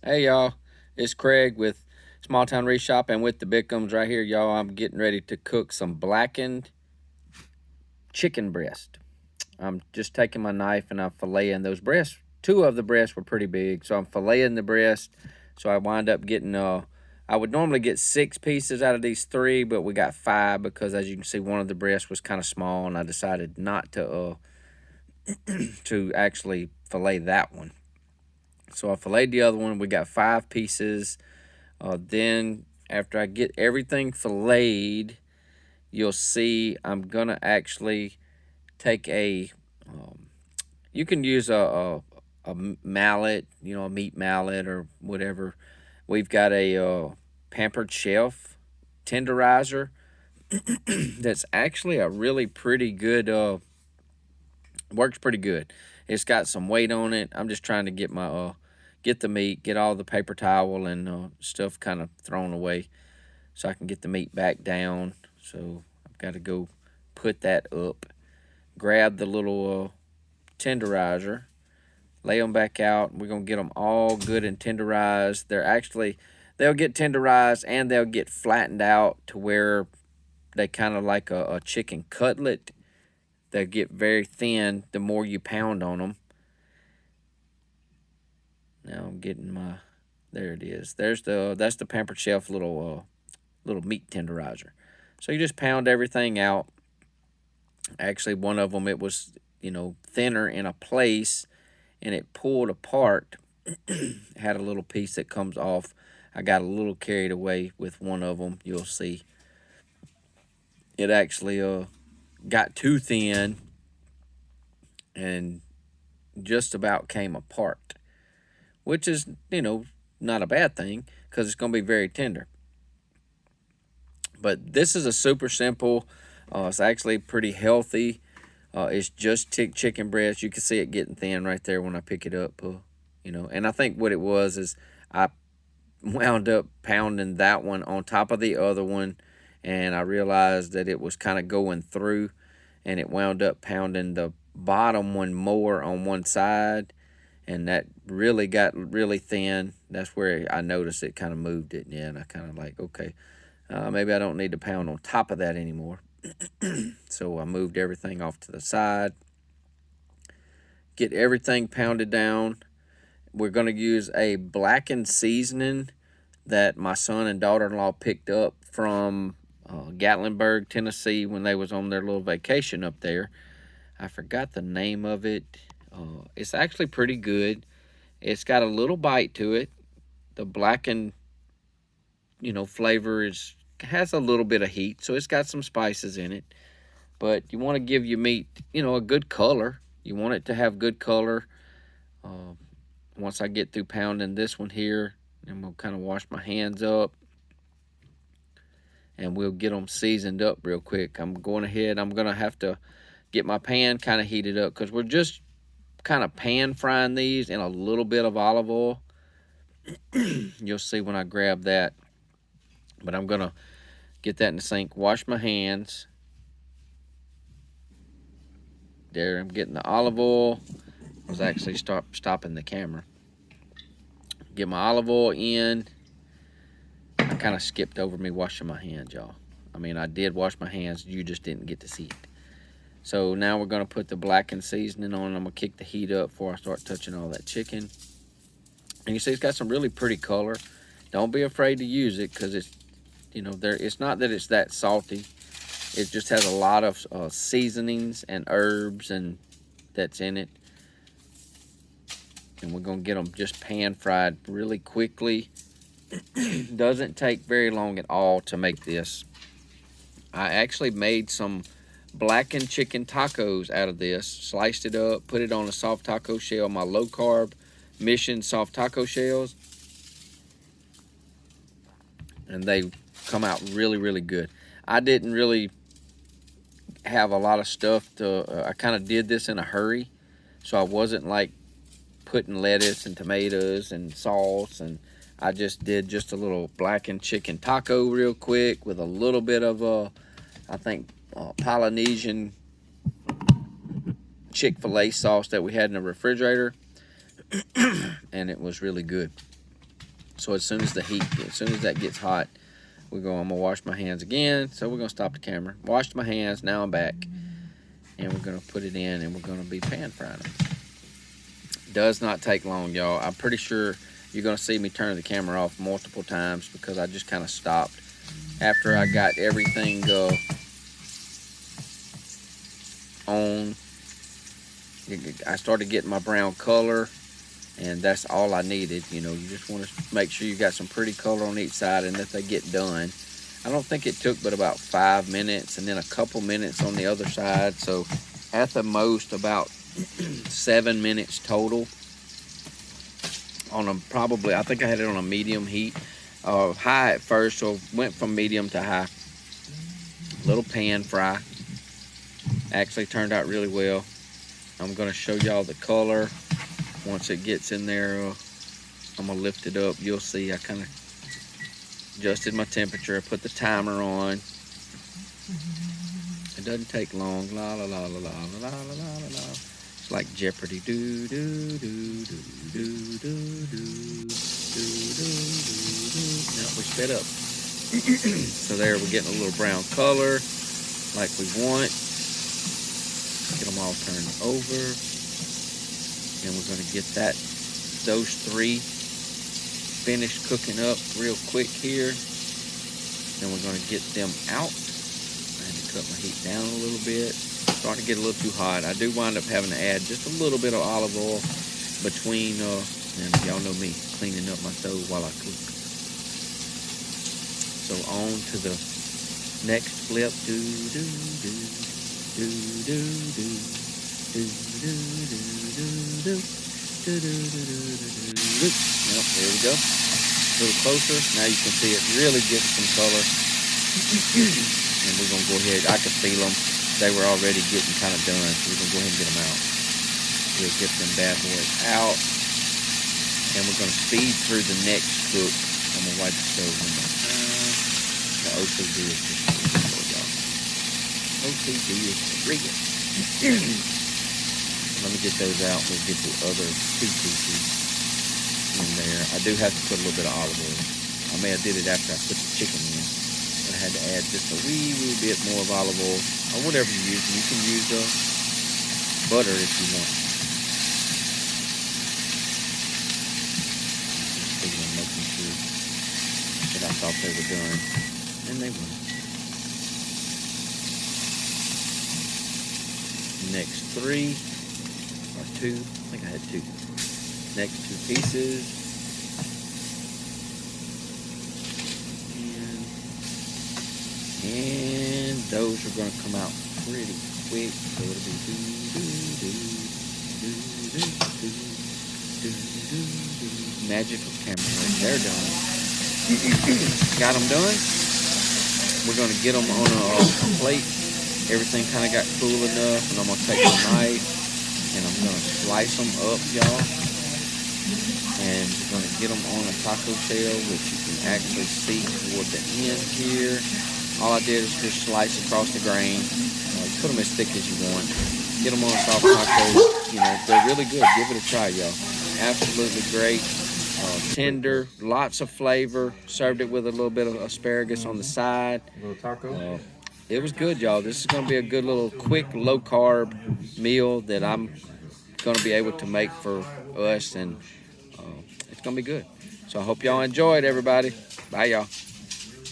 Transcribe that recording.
Hey y'all, it's Craig with Small Town Wreath Shop, and with the Bickums right here, y'all. I'm getting ready to cook some blackened chicken breast. I'm just taking my knife and I'm filleting those breasts. Two of the breasts were pretty big, so I'm filleting the breast. So I wind up getting I would normally get 6 pieces out of these three, but we got five because, as you can see, one of the breasts was kind of small, and I decided not to actually fillet that one. So I filleted the other one. We got 5 pieces. Then after I get everything filleted, you'll see I'm gonna actually take you can use a mallet, a meat mallet or whatever. We've got a pampered chef tenderizer that's actually a really pretty good, works pretty good. It's got some weight on it. I'm just trying to get the meat, get all the paper towel and stuff kind of thrown away so I can get the meat back down. So I've got to go put that up, grab the little tenderizer, lay them back out. We're going to get them all good and tenderized. They'll get tenderized and they'll get flattened out to where they kind of like a chicken cutlet. They'll get very thin the more you pound on them. Now I'm getting there it is. That's the Pampered Chef little meat tenderizer. So you just pound everything out. Actually, one of them, it was, thinner in a place and it pulled apart. It had a little piece that comes off. I got a little carried away with one of them. You'll see. It actually got too thin and just about came apart, which is, not a bad thing because it's going to be very tender. But this is a super simple. It's actually pretty healthy. It's just chicken breast. You can see it getting thin right there when I pick it up. And I think what it was is I wound up pounding that one on top of the other one, and I realized that it was kind of going through, and it wound up pounding the bottom one more on one side, and that really got really thin. That's where I noticed it kind of moved it. Yeah, and I kind of like, okay, maybe I don't need to pound on top of that anymore. So I moved everything off to the side. Get everything pounded down. We're going to use a blackened seasoning that my son and daughter-in-law picked up from Gatlinburg, Tennessee, when they was on their little vacation up there. I forgot the name of it. It's actually pretty good. It's got a little bite to it. The blackened, flavor has a little bit of heat, so it's got some spices in it. But you want to give your meat, a good color. You want it to have good color. Once I get through pounding this one here, I'm going to kind of wash my hands up, and we'll get them seasoned up real quick. I'm going to have to get my pan kind of heated up because we're just kind of pan frying these in a little bit of olive oil. You'll see when I grab that. But I'm going to get that in the sink, wash my hands. There, I'm getting the olive oil. I was actually stopping the camera. Get my olive oil in. I kind of skipped over me washing my hands, y'all. I mean, I did wash my hands. You just didn't get to see it. So now we're going to put the blackened seasoning on. I'm going to kick the heat up before I start touching all that chicken. And you see it's got some really pretty color. Don't be afraid to use it because it's, it's not that it's that salty. It just has a lot of seasonings and herbs and that's in it. And we're going to get them just pan fried really quickly. Doesn't take very long at all to make this. I actually made some blackened chicken tacos out of this. Sliced it up, put it on a soft taco shell, my low carb Mission soft taco shells. And they come out really, really good. I didn't really have a lot of stuff I kind of did this in a hurry. So I wasn't like putting lettuce and tomatoes and sauce, and I just did just a little blackened chicken taco real quick with a little bit of I think Polynesian Chick-fil-A sauce that we had in the refrigerator, and it was really good. So as soon as that gets hot, I'm gonna wash my hands again. So we're gonna stop the camera. Washed my hands, now I'm back. And we're gonna put it in and we're gonna be pan frying them. Does not take long, y'all. I'm pretty sure you're gonna see me turn the camera off multiple times because I just kind of stopped after I got everything on. I started getting my brown color, and that's all I needed. You know, you just want to make sure you got some pretty color on each side and that they get done. I don't think it took but about 5 minutes, and then a couple minutes on the other side. So at the most about 7 minutes total on I think I had it on a medium heat, high at first, so went from medium to high. Little pan fry, actually turned out really well. I'm gonna show y'all the color once it gets in there. I'm gonna lift it up. You'll see I kind of adjusted my temperature. I put the timer on. It doesn't take long. La la la la la la la la la la. It's like Jeopardy. Do do do do do do do do do. Now we sped up. So there, we're getting a little brown color like we want. Get them all turned over, and we're going to get those 3 finished cooking up real quick here. Then we're going to get them out. I had to cut my heat down a little bit. Starting to get a little too hot. I do wind up having to add just a little bit of olive oil between, and y'all know me, cleaning up my stove while I cook. So on to the next flip. Do do do. Do do do do do do do do do do do. Yep, there we go. A little closer. Now you can see it really gets some color. And we're gonna go ahead. I could feel them. They were already getting kind of done, so we're gonna go ahead and get them out. We'll get them bad boys out, and we're gonna speed through the next cook. I'm gonna wipe the stove one more time. The OCD is just OCD is real. Let me get those out. We'll get the other 2 pieces in there. I do have to put a little bit of olive oil. I may have did it after I put the chicken in, but I had to add just a wee bit more of olive oil, or whatever you use. You can use butter if you want. Just making sure that I thought they were done, and they were. Next 3 or 2, I think I had 2. Next 2 pieces, and those are going to come out pretty quick. So it'll be do do do do do do do do do. Magical camera, they're done. Got them done. We're going to get them on a plate. Everything kind of got cool enough, and I'm going to take a knife, and I'm going to slice them up, y'all. And we're going to get them on a taco shell, which you can actually see toward the end here. All I did is just slice across the grain. Put them as thick as you want. Get them on a soft taco. You know, they're really good. Give it a try, y'all. Absolutely great. Tender, lots of flavor. Served it with a little bit of asparagus on the side. A little taco. It was good, y'all. This is going to be a good little quick, low-carb meal that I'm going to be able to make for us, and it's going to be good. So I hope y'all enjoyed, everybody. Bye, y'all.